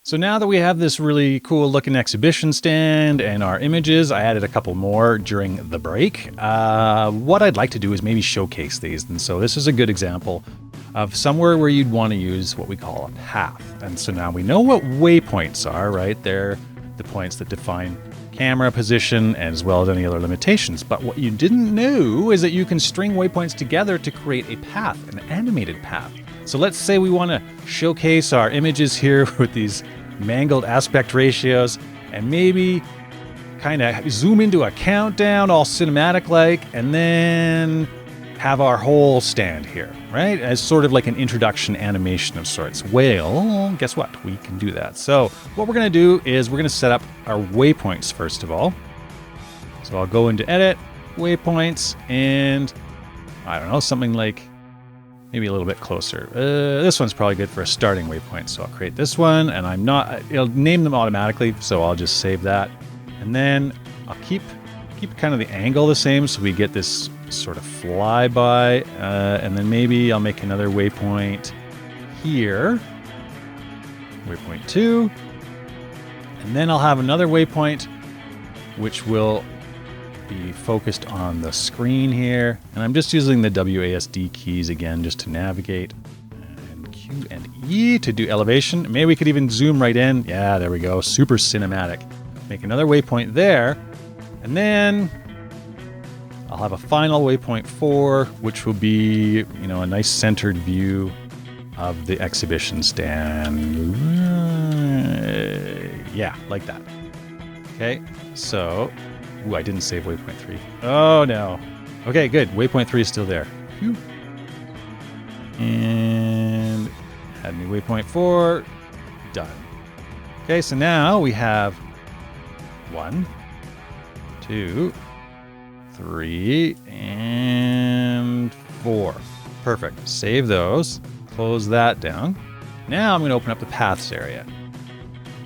So now that we have this really cool looking exhibition stand and our images, I added a couple more during the break. What I'd like to do is maybe showcase these. And so this is a good example of somewhere where you'd want to use what we call a path. And so now we know what waypoints are, right? They're the points that define camera position as well as any other limitations. But what you didn't know is that you can string waypoints together to create a path, an animated path. So let's say we want to showcase our images here with these mangled aspect ratios and maybe kind of zoom into a countdown all cinematic like and then have our whole stand here, right? As sort of like an introduction animation of sorts. Well, guess what? We can do that. So what we're going to do is we're going to set up our waypoints first of all. So I'll go into edit, waypoints, and I don't know, something like maybe a little bit closer. This one's probably good for a starting waypoint. So I'll create this one and it'll name them automatically. So I'll just save that. And then I'll keep kind of the angle the same. So we get this sort of flyby. And then maybe I'll make another waypoint here. Waypoint 2. And then I'll have another waypoint, which will be focused on the screen here. And I'm just using the WASD keys again just to navigate. And Q and E to do elevation. Maybe we could even zoom right in. Yeah, there we go. Super cinematic. Make another waypoint there. And then I'll have a final waypoint 4, which will be, a nice centered view of the exhibition stand. Yeah, like that. Okay, so ooh, I didn't save waypoint 3. Oh no. Okay, good. Waypoint 3 is still there. Whew. And add new waypoint 4. Done. Okay, so now we have 1, 2, 3, and 4. Perfect. Save those. Close that down. Now I'm going to open up the paths area.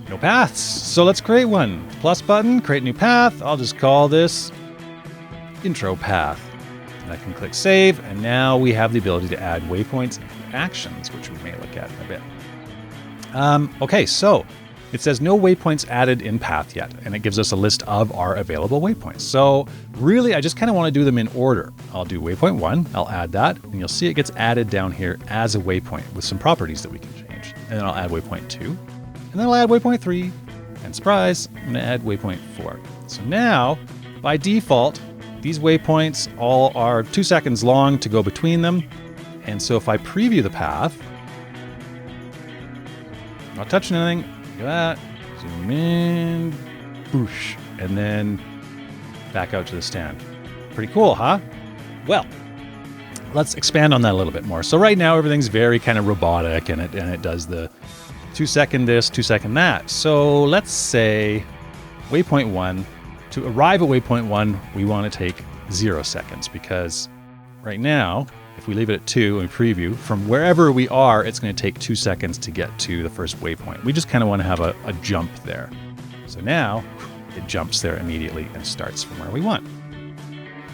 No paths. So let's create one. Plus button, create new path. I'll just call this intro path. And I can click save. And now we have the ability to add waypoints and actions, which we may look at in a bit. Okay, so it says no waypoints added in path yet. And it gives us a list of our available waypoints. So really, I just kind of want to do them in order. I'll do waypoint 1. I'll add that. And you'll see it gets added down here as a waypoint with some properties that we can change. And then I'll add waypoint 2. And then I'll add waypoint 3, and surprise, I'm going to add waypoint 4. So now, by default, these waypoints all are 2 seconds long to go between them. And so if I preview the path, not touching anything, look at that, zoom in, boosh, and then back out to the stand. Pretty cool, huh? Well, let's expand on that a little bit more. So right now, everything's very kind of robotic, and it does the 2 second this, 2 second that. So let's say waypoint 1, to arrive at waypoint 1, we want to take 0 seconds because right now, if we leave it at 2 and preview, from wherever we are, it's going to take 2 seconds to get to the first waypoint. We just kind of want to have a jump there. So now it jumps there immediately and starts from where we want.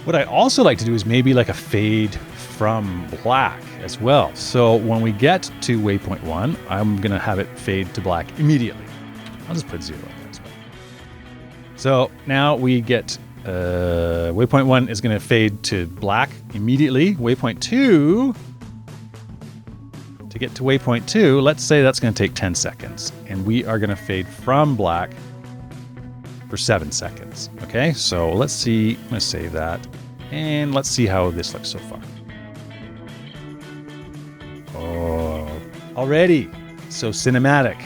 What I also like to do is maybe like a fade from black as well. So when we get to waypoint 1, I'm going to have it fade to black immediately. I'll just put 0 in there as well. So now we get waypoint 1 is going to fade to black immediately. Waypoint 2, to get to waypoint 2, let's say that's going to take 10 seconds. And we are going to fade from black for 7 seconds. Okay, so let's see. I'm going to save that. And let's see how this looks so far. Oh, already so cinematic.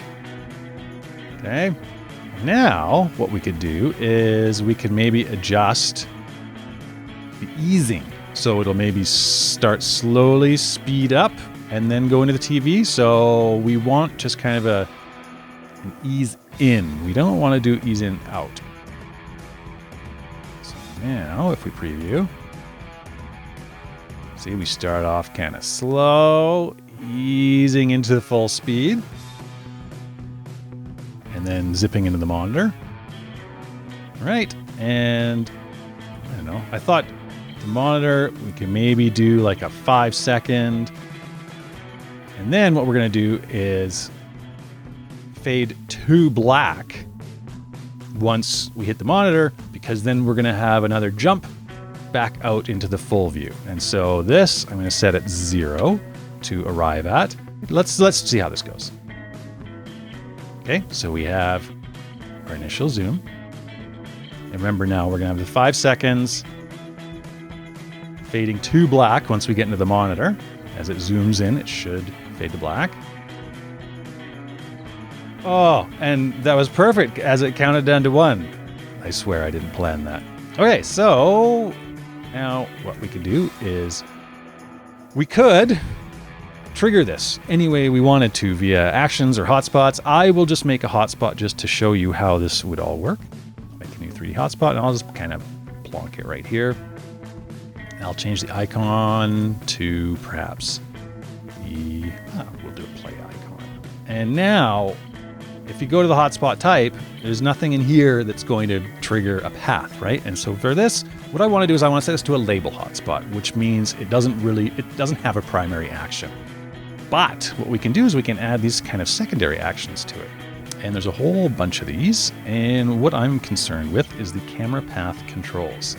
Okay. Now what we could do is we could maybe adjust the easing. So it'll maybe start slowly, speed up, and then go into the TV. So we want just kind of an ease in. We don't want to do ease in out. So now if we preview, see we start off kind of slow, easing into the full speed, and then zipping into the monitor. Right, and I don't know, I thought the monitor, we can maybe do like a 5 second. And then what we're going to do is fade to black once we hit the monitor, because then we're going to have another jump back out into the full view. And so this, I'm going to set at 0 to arrive at. Let's see how this goes. Okay, so we have our initial zoom. And remember now, we're going to have the 5 seconds fading to black once we get into the monitor. As it zooms in, it should fade to black. Oh, and that was perfect as it counted down to 1. I swear I didn't plan that. Okay, so now what we could do is we could trigger this any way we wanted to via actions or hotspots. I will just make a hotspot just to show you how this would all work. Make a new 3D hotspot, and I'll just kind of plonk it right here. And I'll change the icon to perhaps we'll do a play icon. And now, if you go to the hotspot type, there's nothing in here that's going to trigger a path, right? And so for this, what I want to do is I want to set this to a label hotspot, which means it doesn't have a primary action. But what we can do is we can add these kind of secondary actions to it. And there's a whole bunch of these. And what I'm concerned with is the camera path controls.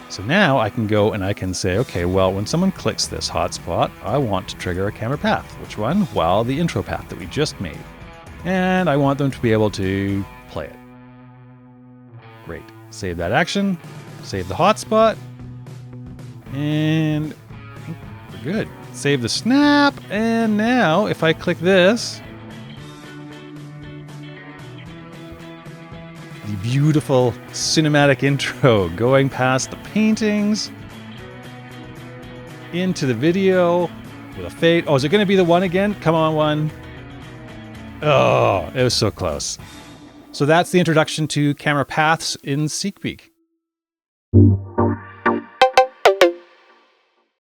So now I can go and I can say, okay, well, when someone clicks this hotspot, I want to trigger a camera path. Which one? Well, the intro path that we just made. And I want them to be able to play it. Great. Save that action. Save the hotspot. And I think we're good. Save the snap. And now if I click this, the beautiful cinematic intro going past the paintings into the video with a fade. Oh, is it going to be the one again? Come on, one. Oh, it was so close. So that's the introduction to camera paths in SeekBeak.